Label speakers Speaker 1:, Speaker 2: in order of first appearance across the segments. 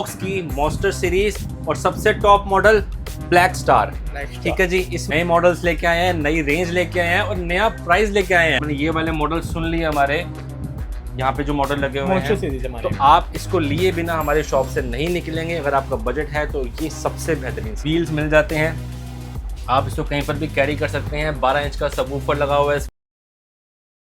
Speaker 1: Box की monster series और सबसे टॉप मॉडल ब्लैक स्टार। ठीक है जी, इस नए मॉडल्स लेके आए हैं, नई रेंज लेके आए हैं और नया प्राइस लेके आए हैं। मैंने ये वाले मॉडल सुन लिए, हमारे यहाँ पे जो मॉडल लगे हुए हैं, तो आप इसको लिए बिना हमारे शॉप से नहीं निकलेंगे। अगर आपका बजट है तो ये सबसे बेहतरीन व्हील्स मिल जाते हैं, आप इसको कहीं पर भी कैरी कर सकते हैं। 12 इंच का सबवूफर लगा हुआ है।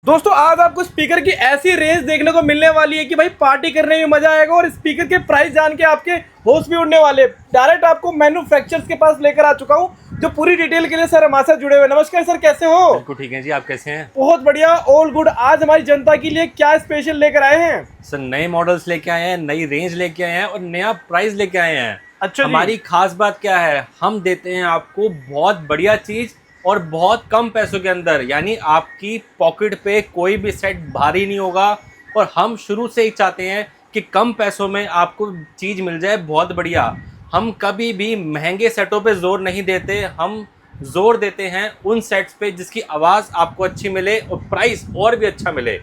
Speaker 2: दोस्तों आज आपको स्पीकर की ऐसी रेंज देखने को मिलने वाली है कि भाई पार्टी करने में मजा आएगा और स्पीकर के प्राइस जान के आपके होश भी उड़ने वाले। डायरेक्ट आपको मैन्युफैक्चरर्स के पास लेकर आ चुका हूं जो पूरी डिटेल के लिए सर हमारे साथ जुड़े हुए। नमस्कार सर, कैसे हो?
Speaker 1: बिल्कुल ठीक है जी, आप कैसे हैं?
Speaker 2: बहुत बढ़िया, ऑल गुड। आज हमारी जनता के लिए क्या स्पेशल लेकर आए हैं?
Speaker 1: सर नए मॉडल्स लेके आए हैं, नई रेंज लेके आए हैं और नया प्राइस लेके आए हैं।
Speaker 2: अच्छा,
Speaker 1: हमारी खास बात क्या है, हम देते हैं आपको बहुत बढ़िया चीज और बहुत कम पैसों के अंदर। यानी आपकी पॉकेट पे कोई भी सेट भारी नहीं होगा और हम शुरू से ही चाहते हैं कि कम पैसों में आपको चीज मिल जाए बहुत बढ़िया। हम कभी भी महंगे सेटों पे जोर नहीं देते, हम जोर देते हैं उन सेट्स पे जिसकी आवाज़ आपको अच्छी मिले और प्राइस और भी अच्छा मिले।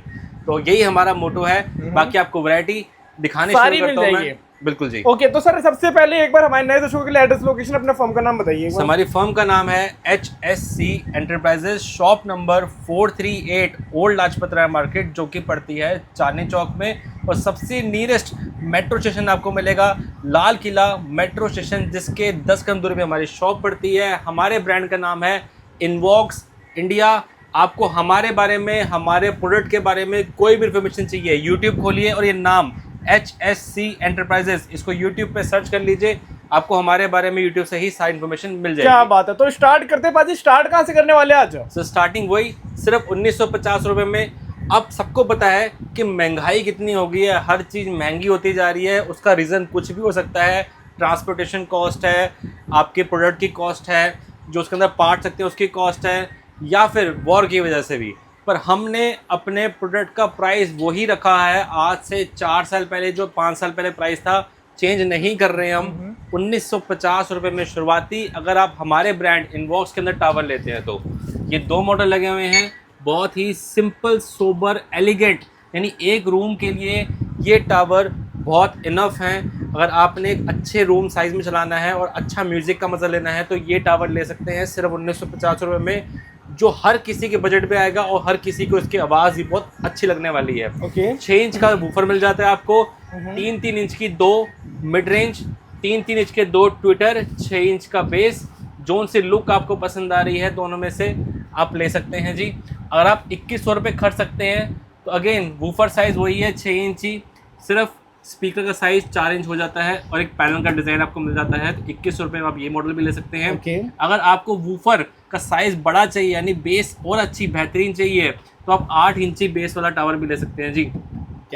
Speaker 1: तो यही हमारा मोटो है। बाकी आपको वैरायटी दिखाने शुरू करता हूं मैं। बिल्कुल जी।
Speaker 2: ओके, तो सर सबसे पहले एक बार हमारे नए दर्शकों के लिए एड्रेस, लोकेशन, अपने फर्म का नाम बताइए।
Speaker 1: हमारी फर्म का नाम है HSC enterprises, shop number 438 old Lajpat Rai market, जो कि पड़ती है चांदनी चौक में। और सबसे नियरेस्ट मेट्रो स्टेशन आपको मिलेगा लाल किला मेट्रो स्टेशन, जिसके 10 कदम दूरी पे हमारी शॉप पड़ती है। हमारे ब्रांड का नाम है इनवॉक्स इंडिया। आपको हमारे बारे में, हमारे प्रोडक्ट के बारे में कोई भी इन्फॉर्मेशन चाहिए, यूट्यूब खोलिए और ये नाम HSC एंटरप्राइजेस, इसको यूट्यूब पे सर्च कर लीजिए, आपको हमारे बारे में यूट्यूब से ही सारी इन्फॉर्मेशन मिल जाएगी।
Speaker 2: क्या बात है। तो स्टार्ट करते पाजी, स्टार्ट कहाँ से करने वाले आज?
Speaker 1: सो स्टार्टिंग वही सिर्फ 1950 रुपये में। अब सबको पता है कि महंगाई कितनी हो गई है, हर चीज़ महंगी होती जा रही है। उसका रीज़न कुछ भी हो सकता है, ट्रांसपोर्टेशन कॉस्ट है, आपके प्रोडक्ट की कॉस्ट है, जो उसके अंदर पार्ट सकते हैं उसकी कॉस्ट है, या फिर वॉर की वजह से भी। पर हमने अपने प्रोडक्ट का प्राइस वही रखा है। आज से 4 साल पहले जो 5 साल पहले प्राइस था, चेंज नहीं कर रहे हैं हम। 1950 रुपये में शुरुआती। अगर आप हमारे ब्रांड इनवॉक्स के अंदर टावर लेते हैं तो ये 2 मॉडल लगे हुए हैं, बहुत ही सिंपल, सोबर, एलिगेंट। यानी एक रूम के लिए ये टावर बहुत इनफ हैं। अगर आपने एक अच्छे रूम साइज़ में चलाना है और अच्छा म्यूज़िक का मज़ा लेना है तो ये टावर ले सकते हैं सिर्फ 1950 रुपये में, जो हर किसी के बजट पे आएगा और हर किसी को इसकी आवाज़ भी बहुत अच्छी लगने वाली है। 6 इंच का वूफर मिल जाता है आपको, 3-3 इंच की 2 मिड रेंज, 3-3 इंच के 2 ट्विटर, 6 इंच का बेस। जोन सी लुक आपको पसंद आ रही है दोनों में से आप ले सकते हैं जी। अगर आप 2100 रुपये खर्च सकते हैं तो अगेन वूफर साइज़ वही है 6 इंची, सिर्फ स्पीकर का साइज़ 4 इंच हो जाता है और एक पैनल का डिज़ाइन आपको मिल जाता है। तो 2100 रुपये में आप ये मॉडल भी ले सकते हैं। अगर आपको वूफर का साइज़ बड़ा चाहिए, यानी बेस और अच्छी बेहतरीन चाहिए, तो आप 8 इंची बेस वाला टावर भी ले सकते हैं जी।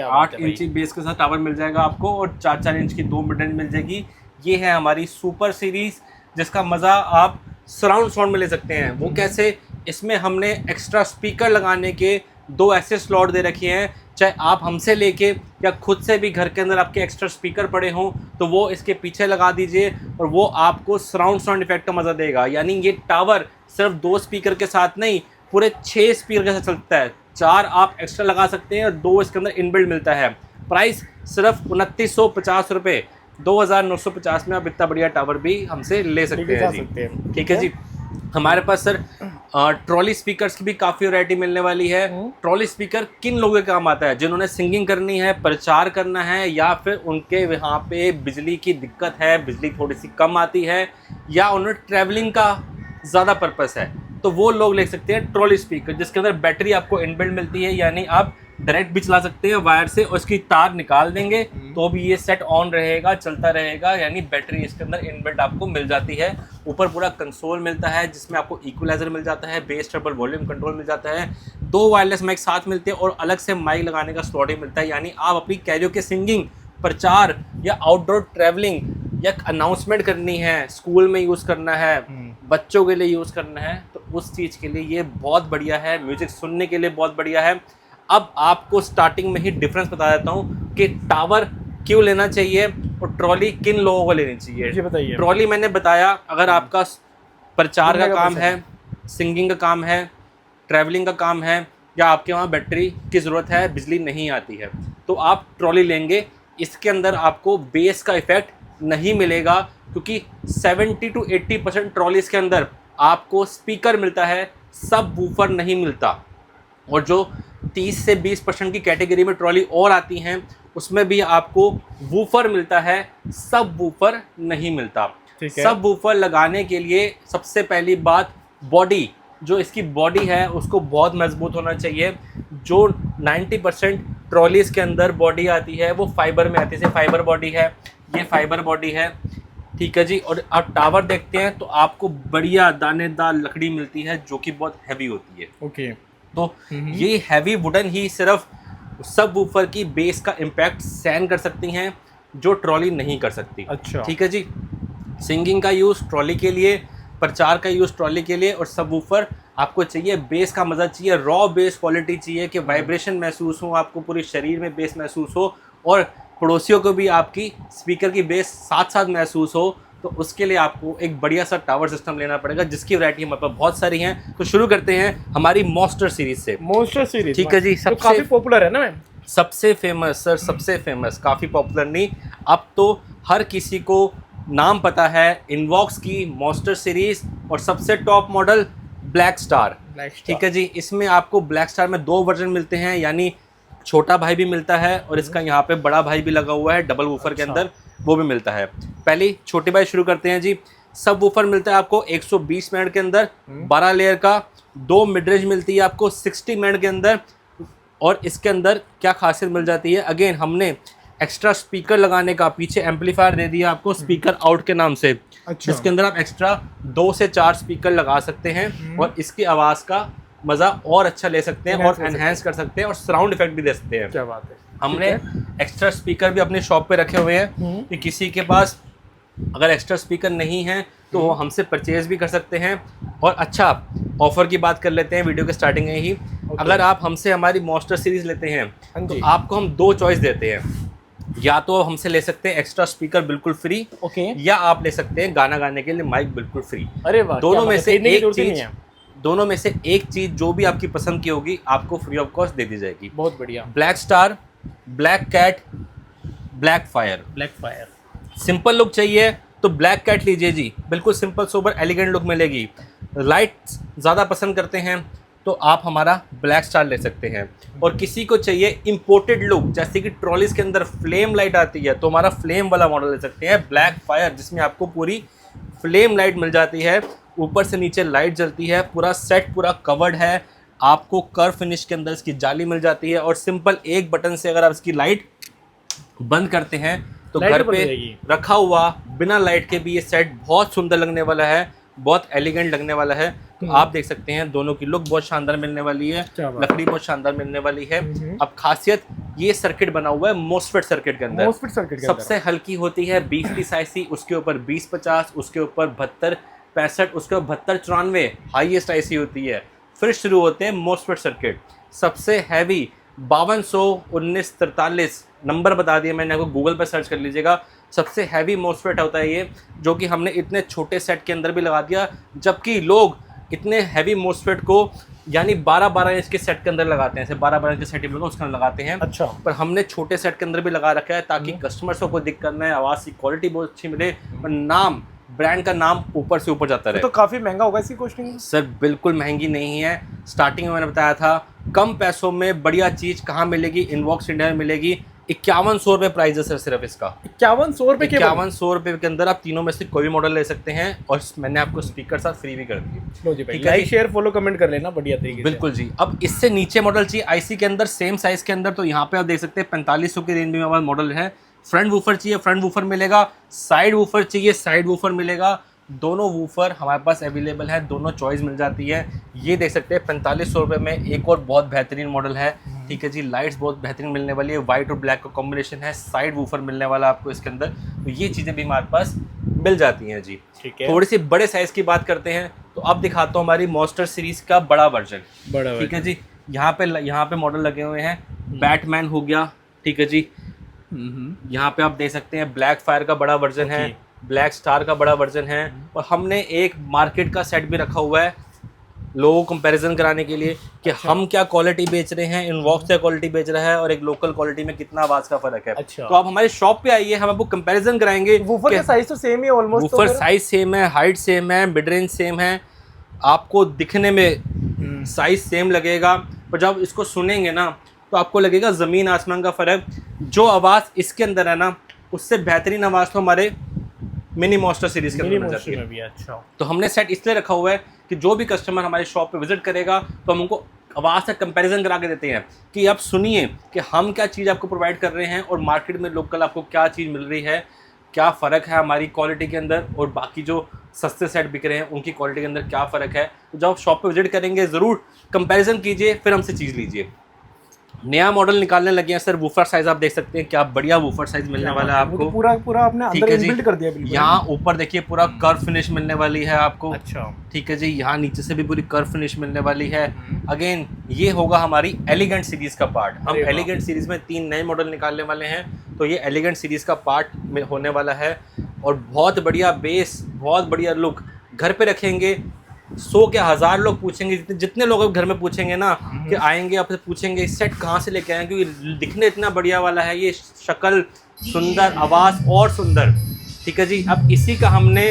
Speaker 1: 8 इंची बेस के साथ टावर मिल जाएगा आपको और 4-4 इंच की 2 मिड रेंज मिल जाएगी। ये है हमारी सुपर सीरीज़, जिसका मज़ा आप सराउंड साउंड में ले सकते हैं। वो कैसे? इसमें हमने एक्स्ट्रा स्पीकर लगाने के 2 ऐसे स्लॉट दे रखे हैं। चाहे आप हमसे लेके या खुद से भी घर के अंदर आपके एक्स्ट्रा स्पीकर पड़े हों तो वो इसके पीछे लगा दीजिए और वो आपको सराउंड साउंड इफेक्ट का मज़ा देगा। यानी ये टावर सिर्फ 2 स्पीकर के साथ नहीं, पूरे 6 स्पीकर के साथ चलता है। 4 आप एक्स्ट्रा लगा सकते हैं और 2 इसके अंदर इनबिल्ट मिलता है। प्राइस सिर्फ 2950 रुपये, 2950 में आप इतना बढ़िया टावर भी हमसे ले सकते हैं जी। ठीक है जी। हमारे पास सर ट्रॉली स्पीकर्स की भी काफ़ी वैरायटी मिलने वाली है। ट्रॉली स्पीकर किन लोगों के काम आता है? जिन्होंने सिंगिंग करनी है, प्रचार करना है, या फिर उनके वहाँ पे बिजली की दिक्कत है, बिजली थोड़ी सी कम आती है, या उन्हें ट्रैवलिंग का ज़्यादा पर्पस है, तो वो लोग ले सकते हैं ट्रॉली स्पीकर, जिसके अंदर बैटरी आपको इनबिल्ट मिलती है। यानी आप डायरेक्ट भी चला सकते हैं वायर से और उसकी तार निकाल देंगे तो भी ये सेट ऑन रहेगा, चलता रहेगा। यानी बैटरी इसके अंदर इनबिल्ट आपको मिल जाती है। ऊपर पूरा कंसोल मिलता है जिसमें आपको इक्वलाइजर मिल जाता है, बेस ट्रिपल वॉल्यूम कंट्रोल मिल जाता है, 2 वायरलेस माइक साथ मिलते हैं और अलग से माइक लगाने का स्लॉट ही मिलता है। यानी आप अपनी कैरियोके सिंगिंग, प्रचार या आउटडोर ट्रैवलिंग या अनाउंसमेंट करनी है, स्कूल में यूज़ करना है, बच्चों के लिए यूज़ करना है, तो उस चीज़ के लिए ये बहुत बढ़िया है। म्यूज़िक सुनने के लिए बहुत बढ़िया है। अब आपको स्टार्टिंग में ही डिफरेंस बता देता हूँ कि टावर क्यों लेना चाहिए और ट्रॉली किन लोगों को लेनी चाहिए।
Speaker 2: जी बताइए।
Speaker 1: ट्रॉली मैंने बताया, अगर आपका प्रचार का काम है, सिंगिंग का काम है, ट्रैवलिंग का काम है, या आपके वहाँ बैटरी की ज़रूरत है, बिजली नहीं आती है, तो आप ट्रॉली लेंगे। इसके अंदर आपको बेस का इफेक्ट नहीं मिलेगा, क्योंकि 70 to 80% ट्रॉलीज के अंदर आपको स्पीकर मिलता है, सब वूफर नहीं मिलता। और जो 30 से 20% की कैटेगरी में ट्रॉली और आती हैं उसमें भी आपको वूफर मिलता है, सब वूफर नहीं मिलता। सब वूफर लगाने के लिए सबसे पहली बात, बॉडी, जो इसकी बॉडी है उसको बहुत मजबूत होना चाहिए। जो 90% ट्रॉलीज के अंदर बॉडी आती है वो फाइबर में आती है, जैसे फाइबर बॉडी है, ये फाइबर बॉडी है, ठीक है जी। और आप टावर देखते हैं तो आपको बढ़िया दानेदार लकड़ी मिलती है जो कि बहुत हैवी होती है।
Speaker 2: ओके।
Speaker 1: तो ये हैवी वुडन ही सिर्फ सब वूफर की बेस का इम्पैक्ट सहन कर सकती हैं, जो ट्रॉली नहीं कर सकती।
Speaker 2: अच्छा,
Speaker 1: ठीक है जी। सिंगिंग का यूज़ ट्रॉली के लिए, प्रचार का यूज़ ट्रॉली के लिए, और सब वूफर आपको चाहिए बेस का मज़ा चाहिए, रॉ बेस क्वालिटी चाहिए कि वाइब्रेशन महसूस हो, आपको पूरे शरीर में बेस महसूस हो, और पड़ोसियों को भी आपकी स्पीकर की बेस साथ साथ महसूस हो। तो उसके लिए आपको एक बढ़िया सा टावर सिस्टम लेना पड़ेगा, जिसकी वैरायटी हमारे पास बहुत सारी हैं। तो शुरू करते हैं हमारी मॉन्स्टर सीरीज से।
Speaker 2: मॉन्स्टर सीरीज,
Speaker 1: ठीक है जी।
Speaker 2: तो काफी पॉपुलर है ना मैम?
Speaker 1: सबसे फेमस सर, सबसे फेमस, काफ़ी पॉपुलर नहीं, अब तो हर किसी को नाम पता है इनवॉक्स की मॉन्स्टर सीरीज। और सबसे टॉप मॉडल ब्लैक स्टार। ठीक है जी। इसमें आपको ब्लैक स्टार में 2 वर्जन मिलते हैं, यानी छोटा भाई भी मिलता है और इसका यहाँ पे बड़ा भाई भी लगा हुआ है डबल वूफर के अंदर, वो भी मिलता है। पहले छोटे भाई शुरू करते हैं जी। सब वूफर मिलता है आपको 120 मिनट के अंदर, 12 लेयर का। 2 मिड रेंज मिलती है आपको 60 मिनट के अंदर। और इसके अंदर क्या खासियत मिल जाती है, अगेन हमने एक्स्ट्रा स्पीकर लगाने का, पीछे एम्पलीफायर दे दिया आपको स्पीकर आउट के नाम से।
Speaker 2: अच्छा।
Speaker 1: जिसके अंदर आप एक्स्ट्रा 2 से 4 स्पीकर लगा सकते हैं और इसकी आवाज़ का मज़ा और अच्छा ले सकते हैं और एनहेंस कर सकते हैं और साउंड इफेक्ट भी दे सकते हैं।
Speaker 2: क्या बात है।
Speaker 1: हमने एक्स्ट्रा स्पीकर भी अपने शॉप पे रखे हुए हैं कि किसी के पास अगर एक्स्ट्रा स्पीकर नहीं है तो वो हमसे परचेज भी कर सकते हैं। और अच्छा, ऑफर की बात कर लेते हैं वीडियो के स्टार्टिंग में ही। अगर आप हमसे हमारी मॉन्स्टर सीरीज लेते हैं तो आपको हम 2 चॉइस देते हैं, या तो हमसे ले सकते हैं एक्स्ट्रा स्पीकर बिल्कुल फ्री,
Speaker 2: ओके,
Speaker 1: या आप ले सकते हैं गाना गाने के लिए माइक बिल्कुल फ्री।
Speaker 2: अरे वाह,
Speaker 1: दोनों में से एक चीज जो भी आपकी पसंद की होगी आपको फ्री ऑफ कॉस्ट दे दी जाएगी।
Speaker 2: बहुत बढ़िया।
Speaker 1: Black star, black cat, black fire.
Speaker 2: Black fire
Speaker 1: simple look चाहिए तो ब्लैक कैट लीजिए जी, बिल्कुल सिंपल सोबर एलिगेंट लुक मिलेगी। लाइट ज़्यादा पसंद करते हैं तो आप हमारा ब्लैक स्टार ले सकते हैं। और किसी को चाहिए इंपोर्टेड लुक, जैसे कि ट्रॉलीज के अंदर फ्लेम लाइट आती है, तो हमारा फ्लेम वाला मॉडल ले सकते हैं ब्लैक फायर, जिसमें आपको पूरी फ्लेम लाइट मिल जाती है, ऊपर से नीचे लाइट जलती है, पूरा सेट पूरा कवर्ड है, आपको कर्व फिनिश के अंदर इसकी जाली मिल जाती है। और सिंपल एक बटन से अगर आप इसकी लाइट बंद करते हैं तो घर पे रखा हुआ बिना लाइट के भी ये सेट बहुत सुंदर लगने वाला है, बहुत एलिगेंट लगने वाला है। तो आप देख सकते हैं दोनों की लुक बहुत शानदार मिलने वाली है, लकड़ी बहुत शानदार मिलने वाली है। अब खासियत, ये सर्किट बना हुआ है मोस्फेट सर्किट के अंदर।
Speaker 2: मोस्फेट सर्किट के
Speaker 1: सबसे हल्की होती है 20 IC, उसके ऊपर 2050, उसके ऊपर 72 65, उसके ऊपर 72 94 हाईएस्ट IC होती है। फिर शुरू होते हैं मोस्फेट सर्किट। सबसे हैवी 5200 1943 नंबर बता दिया मैंने आपको, गूगल पर सर्च कर लीजिएगा। सबसे हैवी मोस्फेट होता है ये, जो कि हमने इतने छोटे सेट के अंदर भी लगा दिया, जबकि लोग इतने हैवी मोस्फेट को यानी 12-12 इंच के सेट के अंदर लगाते हैं, ऐसे 12-12 इंच के सेट उसके अंदर लगाते हैं।
Speaker 2: अच्छा।
Speaker 1: पर हमने छोटे सेट के अंदर भी लगा रखा है ताकि कस्टमर्स को कोई दिक्कत ना है, आवाज़ की क्वालिटी बहुत अच्छी मिले, और नाम, ब्रांड का नाम ऊपर से ऊपर जाता रहे।
Speaker 2: तो काफ़ी महंगा होगा इसकी कॉस्टिंग?
Speaker 1: सर बिल्कुल महंगी नहीं है। स्टार्टिंग में मैंने बताया था कम पैसों में बढ़िया चीज़ कहाँ मिलेगी, इनवॉक्स इंडिया में मिलेगी। 5100 रुपये प्राइस है सर सिर्फ इसका।
Speaker 2: 5100 रुपये के?
Speaker 1: 5100 रुपये के अंदर आप तीनों में से कोई भी मॉडल ले सकते हैं, और मैंने आपको स्पीकर साथ फ्री भी कर दी।
Speaker 2: ठीक है, लाइक शेयर फॉलो कमेंट कर लेना बढ़िया तरीके से।
Speaker 1: बिल्कुल जी। अब इससे नीचे मॉडल चाहिए आईसी के अंदर सेम साइज के अंदर, तो यहाँ पे आप देख सकते हैं 4500 की रेंज में हमारा मॉडल है। फ्रंट वूफर चाहिए फ्रंट वूफर मिलेगा, साइड वूफर चाहिए साइड वूफर मिलेगा। दोनों वूफर हमारे पास अवेलेबल है, दोनों चॉइस मिल जाती है। ये देख सकते हैं 4500 रुपये में एक और बहुत बेहतरीन मॉडल है। ठीक है जी, लाइट्स बहुत बेहतरीन मिलने वाली है, वाइट और ब्लैक का कॉम्बिनेशन है, साइड वूफर मिलने वाला आपको इसके अंदर। तो ये चीज़ें भी हमारे पास मिल जाती हैं जी।
Speaker 2: ठीक है।
Speaker 1: थोड़ी सी बड़े साइज़ की बात करते हैं तो अब दिखाता हूँ हमारी मॉन्स्टर सीरीज़ का बड़ा वर्जन। ठीक है जी, यहाँ पे मॉडल लगे हुए हैं। बैटमैन हो गया, ठीक है जी। यहाँ पे आप देख सकते हैं ब्लैक फायर का बड़ा वर्जन है, ब्लैक स्टार का बड़ा वर्जन है, और हमने एक मार्केट का सेट भी रखा हुआ है लोगों को कंपैरिजन कराने के लिए कि हम क्या क्वालिटी बेच रहे हैं, इनवॉक्स क्या क्वालिटी बेच रहा है और एक लोकल क्वालिटी में कितना आवाज का फर्क है।
Speaker 2: अच्छा।
Speaker 1: तो आप हमारे शॉप पे आइए, हम आपको कंपैरिजन कराएंगे।
Speaker 2: वूफर का साइज तो सेम ही ऑलमोस्ट।
Speaker 1: वूफर साइज सेम है, हाइट सेम है, मिड रेंज सेम है, आपको दिखने में साइज सेम लगेगा, पर जब इसको सुनेंगे ना तो आपको लगेगा ज़मीन आसमान का फ़र्क। जो आवाज़ इसके अंदर है ना, उससे बेहतरीन आवाज़ तो हमारे मिनी मॉन्स्टर सीरीज़ के अंदर मिल जाती है।
Speaker 2: अच्छा।
Speaker 1: तो हमने सेट इसलिए रखा हुआ है कि जो भी कस्टमर हमारे शॉप पे विजिट करेगा तो हम उनको आवाज़ से कंपैरिजन करा के देते हैं कि आप सुनिए कि हम क्या चीज़ आपको प्रोवाइड कर रहे हैं और मार्केट में लोकल आपको क्या चीज़ मिल रही है, क्या फ़र्क है हमारी क्वालिटी के अंदर और बाकी जो सस्ते सेट बिक रहे हैं उनकी क्वालिटी के अंदर क्या फ़र्क है। तो जब आप शॉप पे विजिट करेंगे ज़रूर कंपैरिजन कीजिए, फिर हमसे चीज़ लीजिए। नया मॉडल निकालने लगे हैं सर। वूफर साइज आप देख सकते हैं, क्या बढ़िया वूफर साइज मिलने वाला है आपको।
Speaker 2: पूरा आपने अंदर इनबिल्ट कर दिया बिल्कुल।
Speaker 1: यहाँ ऊपर देखिए पूरा कर्व फिनिश मिलने वाली है आपको।
Speaker 2: अच्छा।
Speaker 1: ठीक है जी, यहाँ नीचे से भी पूरी कर्व फिनिश मिलने वाली है। अगेन ये होगा हमारी एलिगेंट सीरीज का पार्ट। हम एलिगेंट सीरीज में 3 नए मॉडल निकालने वाले हैं, तो ये एलिगेंट सीरीज का पार्ट में होने वाला है। और बहुत बढ़िया बेस, बहुत बढ़िया लुक। घर पे रखेंगे, 100 के 1000 लोग पूछेंगे, जितने लोग घर में पूछेंगे ना कि आएंगे आपसे पूछेंगे इस सेट कहाँ से लेके आए, क्योंकि दिखने इतना बढ़िया वाला है, ये शक्ल सुंदर, आवाज़ और सुंदर। ठीक है जी। अब इसी का हमने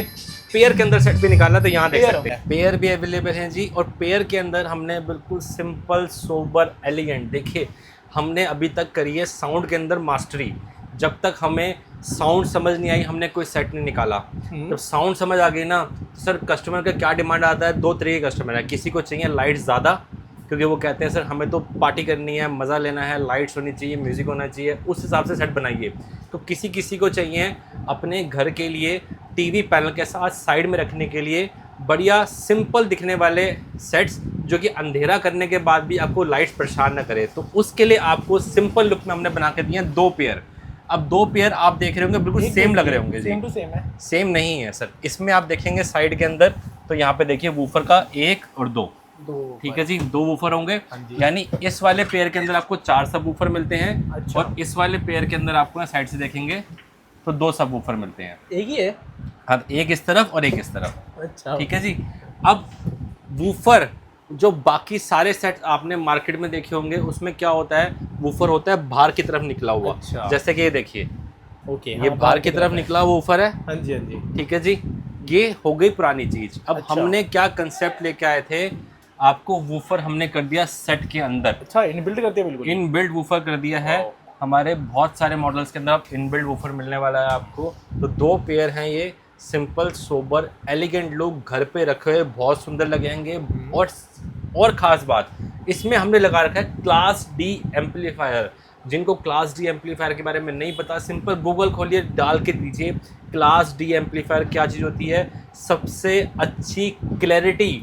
Speaker 1: पेयर के अंदर सेट भी निकाला, तो यहाँ देख सकते हैं पेयर भी अवेलेबल हैं जी। और पेयर के अंदर हमने बिल्कुल सिंपल, सोबर, एलिगेंट, देखिए हमने अभी तक करी है साउंड के अंदर मास्टरी। जब तक हमें साउंड समझ नहीं आई हमने कोई सेट नहीं निकाला। जब साउंड समझ आ गई ना, तो सर कस्टमर का क्या डिमांड आता है, 2 तरह के कस्टमर है। किसी को चाहिए लाइट ज़्यादा, क्योंकि वो कहते हैं सर हमें तो पार्टी करनी है, मज़ा लेना है, लाइट्स होनी चाहिए, म्यूज़िक होना चाहिए, उस हिसाब से सेट बनाइए। तो किसी को चाहिए अपने घर के लिए टीवी पैनल के साथ साइड में रखने के लिए बढ़िया सिंपल दिखने वाले सेट्स, जो कि अंधेरा करने के बाद भी आपको लाइट्स परेशान ना करे। तो उसके लिए आपको सिंपल लुक में हमने बना के दिए हैं 2 पेयर। अब 2 पेयर आप देख रहे होंगे बिल्कुल सेम लग रहे होंगे जी।
Speaker 2: सेम टू सेम है।
Speaker 1: सेम नहीं है सर। इसमें आप देखेंगे साइड के अंदर, तो यहाँ पे देखिए वूफर का 1 और 2, ठीक है जी, 2 वूफर होंगे। यानी इस वाले पेयर के अंदर आपको 4 सब वूफर मिलते हैं। अच्छा। और इस वाले पेयर के अंदर आपको साइड से देखेंगे तो 2 सब वूफर मिलते हैं।
Speaker 2: एक ही है?
Speaker 1: हाँ, एक इस तरफ और एक इस तरफ।
Speaker 2: अच्छा।
Speaker 1: ठीक है जी। अब वूफर जो बाकी सारे सेट आपने मार्केट में देखे होंगे, उसमें क्या होता है, वूफर होता है बाहर की तरफ निकला हुआ। अच्छा। जैसे कि ये देखिए,
Speaker 2: ओके,
Speaker 1: ये बाहर की तरफ निकला हुआ वूफर है।
Speaker 2: हाँ जी, हाँ जी।
Speaker 1: ठीक है जी। ये हो गई पुरानी चीज। अब
Speaker 2: अच्छा।
Speaker 1: हमने क्या कंसेप्ट लेके आए थे, आपको वूफर हमने कर दिया सेट के अंदर।
Speaker 2: अच्छा, इनबिल्ट कर दिया बिल्कुल।
Speaker 1: इनबिल्ट वूफर कर दिया है। हमारे बहुत सारे मॉडल्स के अंदर आप इनबिल्ट वूफर मिलने वाला है आपको। तो 2 पेयर हैं ये, सिंपल, सोबर, एलिगेंट लुक, घर पे रखे हुए बहुत सुंदर लगेंगे। और ख़ास बात, इसमें हमने लगा रखा है क्लास डी एम्पलीफायर। जिनको क्लास डी एम्पलीफायर के बारे में नहीं पता, सिंपल गूगल खोलिए, डाल के दीजिए क्लास डी एम्पलीफायर क्या चीज़ होती है। सबसे अच्छी क्लैरिटी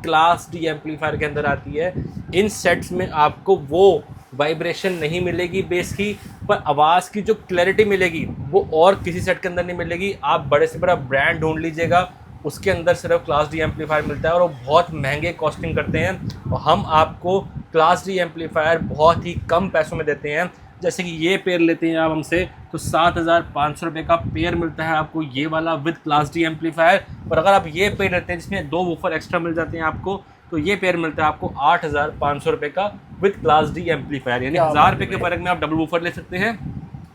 Speaker 1: क्लास डी एम्पलीफायर के अंदर आती है। इन सेट्स में आपको वो वाइब्रेशन नहीं मिलेगी बेस की, पर आवाज़ की जो क्लैरिटी मिलेगी वो और किसी सेट के अंदर नहीं मिलेगी। आप बड़े से बड़ा ब्रांड ढूंढ लीजिएगा, उसके अंदर सिर्फ क्लास डी एम्पलीफायर मिलता है और वो बहुत महंगे कॉस्टिंग करते हैं। और हम आपको क्लास डी एम्पलीफायर बहुत ही कम पैसों में देते हैं। जैसे कि ये पेयर लेते हैं आप हमसे तो 7500 रुपये का पेयर मिलता है आपको, ये वाला विद क्लास डी एम्पलीफायर। और अगर आप ये पेयर लेते हैं जिसमें 2 वूफर एक्स्ट्रा मिल जाते हैं आपको, तो ये पेयर मिलता है आपको 8500 रुपये का विद क्लास डी एम्पलीफायर। यानी 1000 रुपये के फर्क में आप डबल वूफर ले सकते हैं।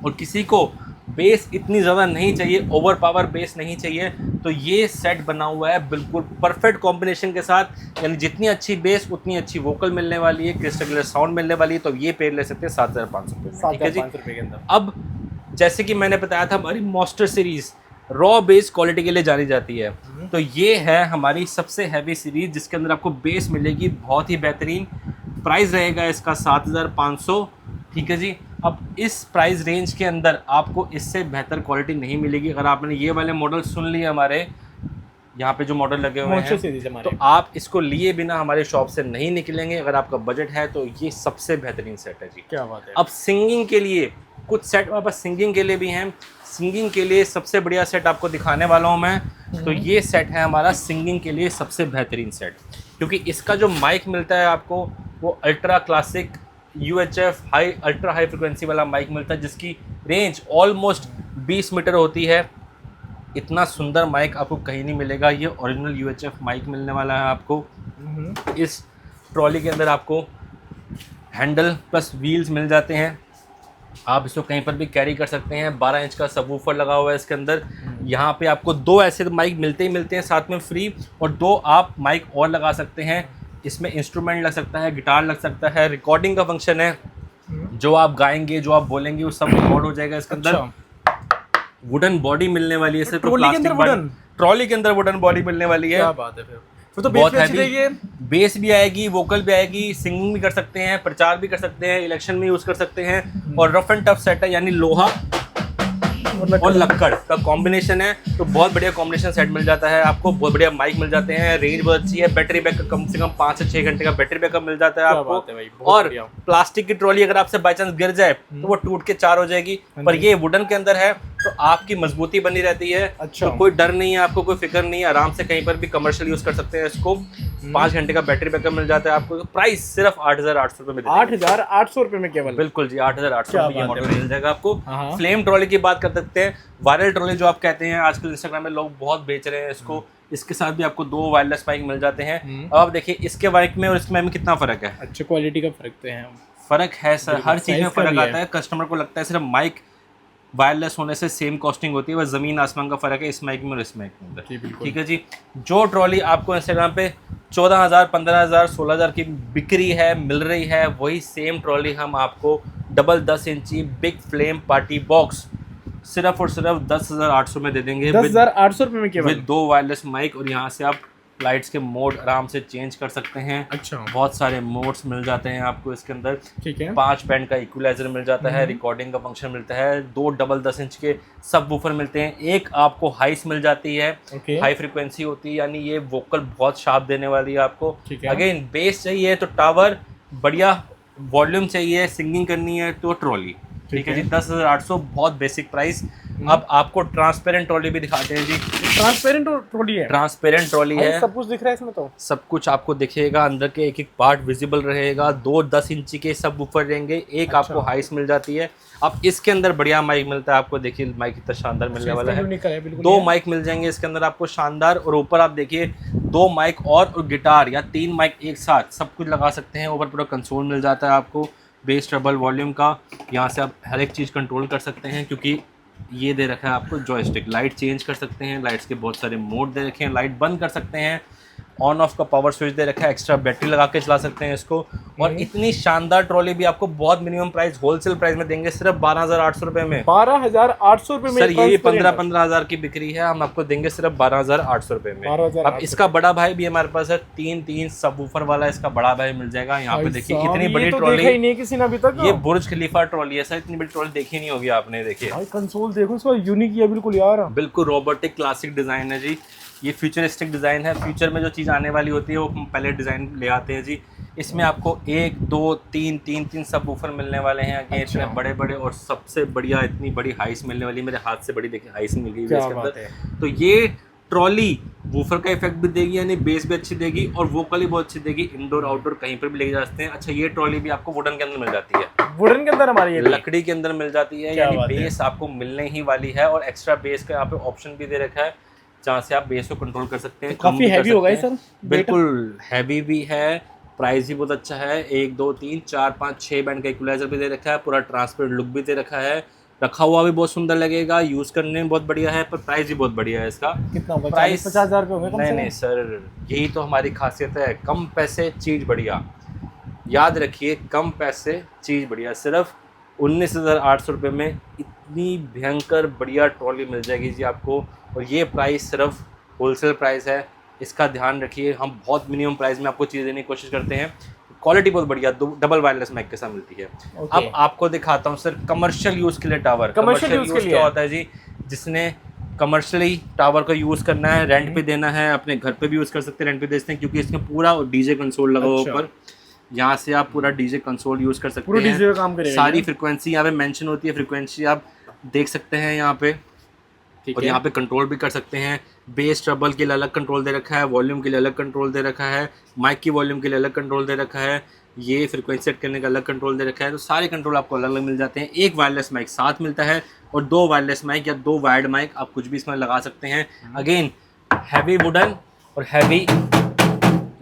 Speaker 1: और किसी को बेस इतनी ज़्यादा नहीं चाहिए, ओवर पावर बेस नहीं चाहिए, तो ये सेट बना हुआ है बिल्कुल परफेक्ट कॉम्बिनेशन के साथ। यानी जितनी अच्छी बेस उतनी अच्छी वोकल मिलने वाली है, क्रिस्टल क्लियर साउंड मिलने वाली है। तो ये पेयर ले सकते हैं 7500 रुपये, ठीक है जी।
Speaker 2: के अंदर।
Speaker 1: अब जैसे कि मैंने बताया था, हमारी monster series raw base quality के लिए जानी जाती है। तो ये है हमारी सबसे हैवी सीरीज़, जिसके अंदर आपको बेस मिलेगी बहुत ही बेहतरीन। प्राइस रहेगा इसका 7500, ठीक है जी। अब इस प्राइस रेंज के अंदर आपको इससे बेहतर क्वालिटी नहीं मिलेगी। अगर आपने ये वाले मॉडल सुन लिए हमारे यहाँ पे जो मॉडल लगे हुए हैं, तो आप इसको लिए बिना हमारे शॉप से नहीं निकलेंगे। अगर आपका बजट है तो ये सबसे बेहतरीन सेट है जी।
Speaker 2: क्या बात है।
Speaker 1: अब सिंगिंग के लिए कुछ सेट हमारे पास सिंगिंग के लिए भी हैं। सिंगिंग के लिए सबसे बढ़िया सेट आपको दिखाने वाला हूँ मैं। तो ये सेट है हमारा सिंगिंग के लिए सबसे बेहतरीन सेट, क्योंकि इसका जो माइक मिलता है आपको वो ultra classic UHF ultra high frequency वाला माइक मिलता है, जिसकी रेंज ऑलमोस्ट 20 मीटर होती है। इतना सुंदर माइक आपको कहीं नहीं मिलेगा। ये ओरिजिनल UHF माइक मिलने वाला है आपको। इस ट्रॉली के अंदर आपको हैंडल प्लस व्हील्स मिल जाते हैं, आप इसको कहीं पर भी कैरी कर सकते हैं। 12 इंच का सबवूफर लगा हुआ है इसके अंदर। यहाँ पे आपको 2 ऐसे माइक मिलते ही हैं साथ में फ्री, और 2 आप माइक और लगा सकते हैं। इसमें इंस्ट्रूमेंट लग सकता है, गिटार लग सकता है, रिकॉर्डिंग का फंक्शन है। जो आप गाएंगे, जो आप बोलेंगे, वो सब रिकॉर्ड हो जाएगा इसके अंदर। वुडन बॉडी मिलने वाली है, सिर्फ
Speaker 2: ट्रॉली के अंदर वुडन,
Speaker 1: ट्रॉली के अंदर वुडन बॉडी मिलने वाली है।
Speaker 2: क्या बात है। फिर तो
Speaker 1: बहुत
Speaker 2: बेस भी
Speaker 1: हैवी, बेस भी आएगी, वोकल भी आएगी, सिंगिंग भी कर सकते हैं, प्रचार भी कर सकते हैं, इलेक्शन में यूज कर सकते हैं। और रफ एंड टफ सेट है, यानी लोहा और लक्कड़ का कॉम्बिनेशन है, तो बहुत बढ़िया कॉम्बिनेशन सेट मिल जाता है आपको। बहुत बढ़िया माइक मिल जाते हैं, रेंज बहुत अच्छी है, बैटरी बैकअप कम से कम 5 से 6 घंटे का बैटरी बैकअप मिल जाता है आपको। और प्लास्टिक की ट्रॉली अगर आपसे बाई चांस गिर जाए तो वो टूट के 4 हो जाएगी, पर ये वुडन के अंदर है तो आपकी मजबूती बनी रहती है।
Speaker 2: अच्छा।
Speaker 1: तो कोई डर नहीं है आपको, कोई फिक्र नहीं है, आराम से कहीं पर भी कमर्शियल यूज कर सकते हैं इसको। 5 घंटे का बैटरी बैकअप मिल जाता है आपको। प्राइस सिर्फ 8,800 रुपए में।
Speaker 2: 8,800 रुपए में केवल?
Speaker 1: बिल्कुल जी, 8,800 रुपए ये मॉडल मिल जाएगा आपको। फ्लेम ट्रॉली की बात कर सकते हैं, वायरल ट्रॉली जो आप कहते हैं, आजकल इंस्टाग्राम में लोग बहुत बेच रहे हैं इसको। इसके साथ भी आपको 2 वायरलेस माइक मिल जाते हैं। अब आप देखिए इसके माइक में और इसके माइक में कितना फर्क है।
Speaker 2: अच्छे क्वालिटी का
Speaker 1: फर्क है सर, हर चीज में फर्क आता है। कस्टमर को लगता है सिर्फ माइक वायरलेस होने से सेम कॉस्टिंग होती है, बस ज़मीन आसमान का फ़र्क है इस माइक में और इस माइक में अंदर। ठीक है जी। जो ट्रॉली आपको इंस्टाग्राम पे 14,000, 15,000, 16,000 की बिक्री है, मिल रही है, वही सेम ट्रॉली हम आपको डबल 10 इंची बिग फ्लेम पार्टी बॉक्स सिर्फ और सिर्फ 10,800 में दे देंगे।
Speaker 2: 10,800 रुपये में केवल,
Speaker 1: विद 2 वायरलेस माइक। और यहाँ से आप लाइट्स के मोड आराम से चेंज कर सकते हैं।
Speaker 2: अच्छा।
Speaker 1: बहुत सारे मोड्स मिल जाते हैं आपको इसके अंदर।
Speaker 2: ठीक है।
Speaker 1: 5 बैंड का इक्वलाइजर मिल जाता है, रिकॉर्डिंग का फंक्शन मिलता है, 2 डबल 10 इंच के सब वूफर मिलते हैं, एक आपको हाइस मिल जाती है, हाई फ्रीक्वेंसी होती है, यानी ये वोकल बहुत शार्प देने वाली है आपको। अगेन बेस चाहिए तो टावर, बढ़िया वॉल्यूम चाहिए, सिंगिंग करनी है तो ट्रॉली। ठीक है जी। 10,800 बहुत बेसिक प्राइस। अब आपको ट्रांसपेरेंट ट्रॉली भी दिखाते हैं जी।
Speaker 2: ट्रांसपेरेंट ट्रॉली है?
Speaker 1: ट्रांसपेरेंट ट्रॉली है,
Speaker 2: सब कुछ दिख रहा है इसमें, तो
Speaker 1: सब कुछ आपको दिखेगा, अंदर के एक एक पार्ट विजिबल रहेगा। 2 10 इंची के सब वूफर रहेंगे, एक आपको हाइस मिल जाती है। अब इसके अंदर बढ़िया माइक मिलता है आपको, देखिए माइक कितना शानदार मिलने वाला है। 2 माइक मिल जाएंगे इसके अंदर आपको शानदार, और ऊपर आप देखिए 2 माइक और गिटार या 3 माइक एक साथ सब कुछ लगा सकते हैं। ऊपर पूरा कंसोल मिल जाता है आपको बेस, ट्रबल, वॉल्यूम का। यहाँ से आप हर एक चीज़ कंट्रोल कर सकते हैं, क्योंकि ये दे रखा है आपको जॉयस्टिक। लाइट चेंज कर सकते हैं, लाइट्स के बहुत सारे मोड दे रखे हैं, लाइट बंद कर सकते हैं, ऑन ऑफ का पावर स्विच दे रखा है, एक्स्ट्रा बैटरी लगा के चला सकते हैं इसको। और इतनी शानदार ट्रॉली भी आपको बहुत मिनिमम प्राइस, होलसेल प्राइस में देंगे सिर्फ 12,800 रुपए में।
Speaker 2: 12,800 रुपए में
Speaker 1: सर, ये भी 15,000 की बिक्री है, हम आपको देंगे सिर्फ 12,800 रुपए में। अब इसका बड़ा भाई भी हमारे पास है, 3 सबवूफर वाला इसका बड़ा भाई मिल जाएगा। यहाँ पे देखिए इतनी बड़ी ट्रॉली
Speaker 2: नहीं किसी ने अभी तक।
Speaker 1: ये बुर्ज खलीफा ट्रॉली है सर, इतनी बड़ी ट्रॉली देखी नहीं होगी आपने। देखिए
Speaker 2: कंसोल देखो इसका, यूनिक है बिल्कुल यार, बिल्कुल
Speaker 1: रोबोटिक क्लासिक डिजाइन है जी। ये फ्यूचरिस्टिक डिज़ाइन है, फ्यूचर में जो चीज़ आने वाली होती है वो हम पहले डिज़ाइन ले आते हैं जी। इसमें आपको 1 2 3 सब वूफर मिलने वाले हैं। अगेन इतने बड़े बड़े, और सबसे बढ़िया इतनी बड़ी हाइस मिलने वाली है, मेरे हाथ से बड़ी देखिए हाइस मिल गई है इसके अंदर। तो ये ट्रॉली वूफर का इफेक्ट भी देगी, यानी बेस भी अच्छी देगी और वोकल भी बहुत अच्छी देगी। इंडोर आउटडोर कहीं पर भी लेके जा सकते हैं। अच्छा, ये ट्रॉली भी आपको वुडन के अंदर मिल जाती है,
Speaker 2: वुडन के अंदर हमारी
Speaker 1: लकड़ी के अंदर मिल जाती है, यानी बेस आपको मिलने ही वाली है। और एक्स्ट्रा बेस का यहाँ पे ऑप्शन भी दे रखा है, जहाँ से आप बेस को कंट्रोल कर सकते हैं।
Speaker 2: काफी हैवी होगा ये सर?
Speaker 1: बिल्कुल हैवी भी है, प्राइस भी बहुत अच्छा है। 1 2 3 4 5 6 बैंड का इक्वलाइजर भी दे रखा है, पूरा ट्रांसपेरेंट लुक भी दे रखा है, रखा हुआ भी बहुत सुंदर लगेगा, यूज करने में बहुत बढ़िया है, पर प्राइस भी बहुत बढ़िया है इसका।
Speaker 2: कितना होगा?
Speaker 1: प्राइस
Speaker 2: 50,000 रुपये होगा?
Speaker 1: नहीं सर, यही तो हमारी खासियत है, कम पैसे चीज़ बढ़िया। याद रखिए, कम पैसे चीज़ बढ़िया। सिर्फ 19,800 रुपये में इतनी भयंकर बढ़िया ट्रॉली मिल जाएगी जी आपको। और ये प्राइस सिर्फ होलसेल प्राइस है, इसका ध्यान रखिए। हम बहुत मिनिमम प्राइस में आपको चीज़ देने की कोशिश करते हैं। क्वालिटी बहुत बढ़िया, डबल वायरलेस माइक के साथ मिलती है। अब आपको दिखाता हूँ सर कमर्शियल यूज़ के लिए टावर। कमर्शियल यूज़ के लिए क्या होता है जी, जिसने कमर्शियली टावर का यूज़ करना है, रेंट पे देना है, अपने घर पे भी यूज़ कर सकते हैं, रेंट पे दे सकते हैं, क्योंकि इसमें पूरा डीजे कंसोल लगा हुआ ऊपर। यहाँ से आप पूरा डीजे कंसोल यूज़ कर सकते हैं,
Speaker 2: डीजे का काम करेगा।
Speaker 1: सारी फ्रिक्वेंसी यहाँ पे मेंशन होती है, फ्रिक्वेंसी आप देख सकते हैं यहाँ पे। और यहाँ पे कंट्रोल भी कर सकते हैं। बेस ट्रबल के लिए अलग कंट्रोल दे रखा है, वॉल्यूम के लिए अलग कंट्रोल दे रखा है, माइक की वॉल्यूम के लिए अलग कंट्रोल दे रखा है, ये फ्रिक्वेंसी सेट करने का अलग कंट्रोल दे रखा है। तो सारे कंट्रोल आपको अलग अलग मिल जाते हैं। एक वायरलेस माइक साथ मिलता है, और 2 वायरलेस माइक या 2 वायर्ड माइक आप कुछ भी इसमें लगा सकते हैं। अगेन हैवी वुडन और हैवी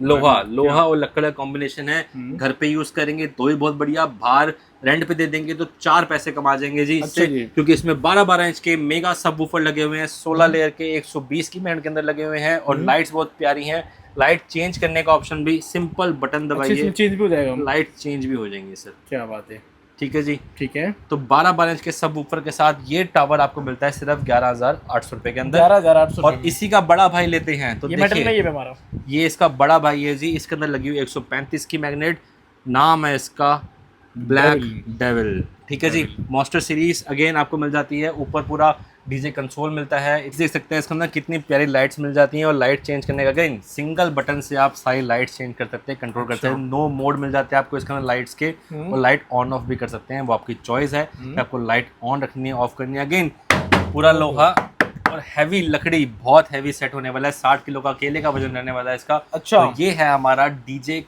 Speaker 1: लोहा और लकड़ का कॉम्बिनेशन है। घर पे यूज करेंगे तो भी बहुत बढ़िया, बाहर रेंट पे दे देंगे तो 4 पैसे कमा जाएंगे जी इससे। क्योंकि इसमें 12-12 इंच के मेगा सब वूफर लगे हुए हैं, 16 लेयर के 120 की बैंड के अंदर लगे हुए हैं, और लाइट्स बहुत प्यारी हैं। लाइट चेंज करने का ऑप्शन भी सिंपल बटन दबाइए,
Speaker 2: चेंज भी हो जाएगा,
Speaker 1: लाइट चेंज भी हो जाएंगे सर।
Speaker 2: क्या बात है।
Speaker 1: ठीक है जी,
Speaker 2: ठीक है।
Speaker 1: तो 12-12 इंच के सब वूफर के साथ ये टावर आपको मिलता है सिर्फ 11,800 रुपए के अंदर।
Speaker 2: 11,800।
Speaker 1: और इसी का बड़ा भाई लेते हैं तो
Speaker 2: देखिए
Speaker 1: ये इसका बड़ा भाई है जी। इसके अंदर लगी हुई 135 की मैग्नेट, नाम है इसका ब्लैक डेविल। ठीक है जी, मॉन्स्टर सीरीज अगेन आपको मिल जाती है। ऊपर पूरा डीजे कंसोल मिलता है, इस देख सकते हैं इसके अंदर कितनी प्यारी लाइट्स मिल जाती हैं। और लाइट चेंज करने का अगेन सिंगल बटन से आप सारी लाइट चेंज कर सकते हैं, कंट्रोल करते हैं। नो मोड मिल जाते हैं आपको इसके अंदर लाइट्स के, और लाइट ऑन ऑफ भी कर सकते हैं, वो आपकी चॉइस है कि आपको लाइट ऑन रखनी है ऑफ करनी है। अगेन पूरा लोहा और हैवी लकड़ी, बहुत हैवी सेट होने वाला है, 60 किलो का केले का वजन रहने वाला है इसका।
Speaker 2: अच्छा,
Speaker 1: तो ये है हमारा डीजे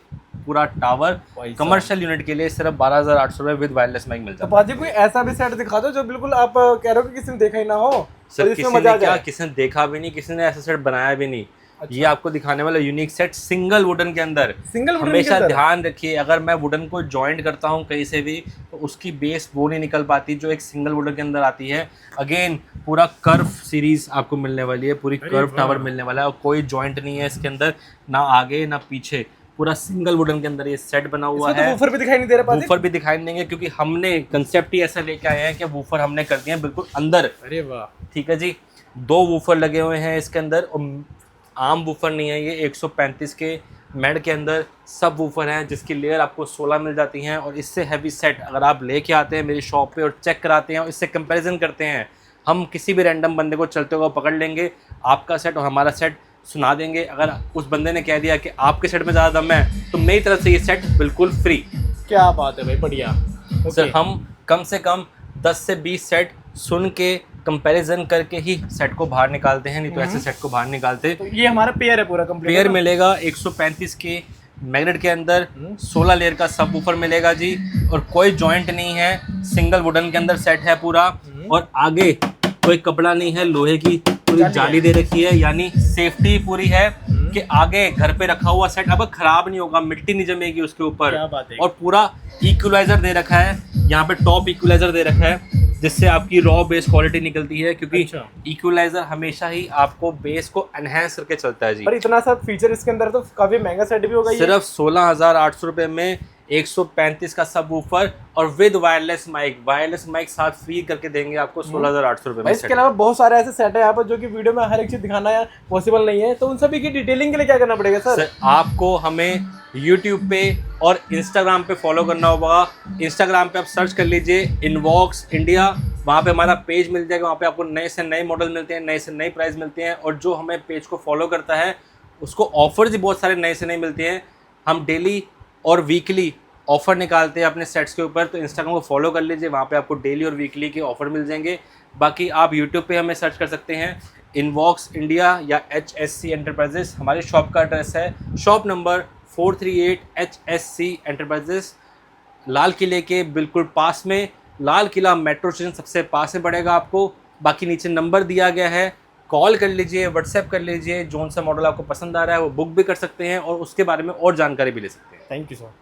Speaker 1: पूरा टावर कमर्शियल यूनिट के लिए सिर्फ 12,800 रुपए विद वायरलेस माइक मिलता है।
Speaker 2: तो बाजी कोई ऐसा भी सेट दिखा दो जो बिल्कुल आप कह रहे हो कि किसी ने देखा ही ना हो
Speaker 1: सर। किसी ने देखा भी नहीं, किसी ने ऐसा सेट बनाया भी नहीं। अच्छा। ये आपको दिखाने वाला यूनिक सेट सिंगल वुडन के अंदर। हमेशा ध्यान रखिए, अगर मैं वुडन को जॉइंट करता हूँ कहीं से भी तो उसकी बेस वो नहीं निकल पाती जो एक सिंगल वुडन के अंदर आती है। अगेन पूरा कर्व सीरीज आपको मिलने वाली है, पूरी कर्व टावर मिलने वाला है, और कोई जॉइंट नहीं है इसके अंदर, ना आगे ना पीछे, पूरा सिंगल वुडन के अंदर ये सेट बना हुआ है।
Speaker 2: तो वूफर भी दिखाई नहीं दे रहा,
Speaker 1: वूफर भी दिखाई नहीं देंगे क्योंकि हमने कंसेप्ट ही ऐसा लेके आए हैं कि वूफर हमने कर दिए हैं बिल्कुल अंदर।
Speaker 2: अरे वाह।
Speaker 1: ठीक है जी, 2 वूफर लगे हुए हैं इसके अंदर, और आम वूफर नहीं है ये, 135 के मेड के अंदर सब वूफर हैं जिसकी लेयर आपको 16 मिल जाती हैं। और इससे हैवी सेट अगर आप लेके आते हैं मेरी शॉप पे और चेक कराते हैं और इससे कंपैरिजन करते हैं, हम किसी भी रैंडम बंदे को चलते हुए पकड़ लेंगे, आपका सेट और हमारा सेट सुना देंगे। अगर उस बंदे ने कह दिया कि आपके सेट में ज़्यादा दम है तो मेरी तरफ से ये सेट बिल्कुल फ्री।
Speaker 2: क्या बात है भाई, बढ़िया।
Speaker 1: सर हम कम से कम 10 से 20 सेट सुन के कंपैरिजन करके ही सेट को बाहर निकालते हैं, नहीं तो ऐसे सेट को बाहर निकालते।
Speaker 2: तो ये हमारा पेयर है पूरा कंप्लीट।
Speaker 1: पेयर मिलेगा 135 के मैग्नेट के अंदर, 16 लेयर का सब वूफर मिलेगा जी, और कोई जॉइंट नहीं है, सिंगल वुडन के अंदर सेट है पूरा, और आगे कोई कपड़ा नहीं है, लोहे की पूरी जाली दे रखी है, यानी सेफ्टी पूरी है कि आगे घर पे रखा हुआ सेट अब खराब नहीं होगा, मिट्टी नहीं जमेगी उसके ऊपर। और पूरा इक्वलाइजर दे रखा है, यहाँ पे टॉप इक्वलाइजर दे रखा है जिससे आपकी रॉ बेस क्वालिटी निकलती है, क्योंकि इक्वलाइजर हमेशा ही आपको बेस को एनहांस करके चलता है जी।
Speaker 2: पर इतना सा फीचर इसके अंदर तो काफी महंगा सेट भी होगा ये।
Speaker 1: सिर्फ 16,800 रुपए में 135 का सब वूफर और विद वायरलेस माइक साथ फ्री करके देंगे आपको 16,800 रुपए में।
Speaker 2: इसके अलावा बहुत सारे ऐसे सेट है यहाँ पर जो कि वीडियो में हर एक चीज दिखाना है पॉसिबल नहीं है, तो उन सभी की डिटेलिंग के लिए क्या करना पड़ेगा सर?
Speaker 1: आपको हमें YouTube पे और Instagram पे फॉलो करना होगा। Instagram पे आप सर्च कर लीजिए इनवॉक्स इंडिया, वहाँ पे हमारा पेज मिल जाएगा, वहाँ पे आपको नए से नए मॉडल मिलते हैं, नए से नए प्राइस मिलते हैं, और जो हमें पेज को फॉलो करता है उसको ऑफर्स भी बहुत सारे नए से नए मिलते हैं। हम डेली और वीकली ऑफर निकालते हैं अपने सेट्स के ऊपर, तो इंस्टाग्राम को फॉलो कर लीजिए, वहाँ पे आपको डेली और वीकली के ऑफर मिल जाएंगे। बाकी आप यूट्यूब पे हमें सर्च कर सकते हैं इनवॉक्स इंडिया या HSC एंटरप्राइजेस। हमारी शॉप का एड्रेस है शॉप नंबर 438 HSC एंटरप्राइजेस, लाल किले के बिल्कुल पास में। लाल किला मेट्रो स्टेशन सबसे पास में पड़ेगा आपको। बाकी नीचे नंबर दिया गया है, कॉल कर लीजिए, व्हाट्सएप कर लीजिए, जोन सा मॉडल आपको पसंद आ रहा है वो बुक भी कर सकते हैं और उसके बारे में और जानकारी भी ले सकते हैं।
Speaker 2: Thank you sir.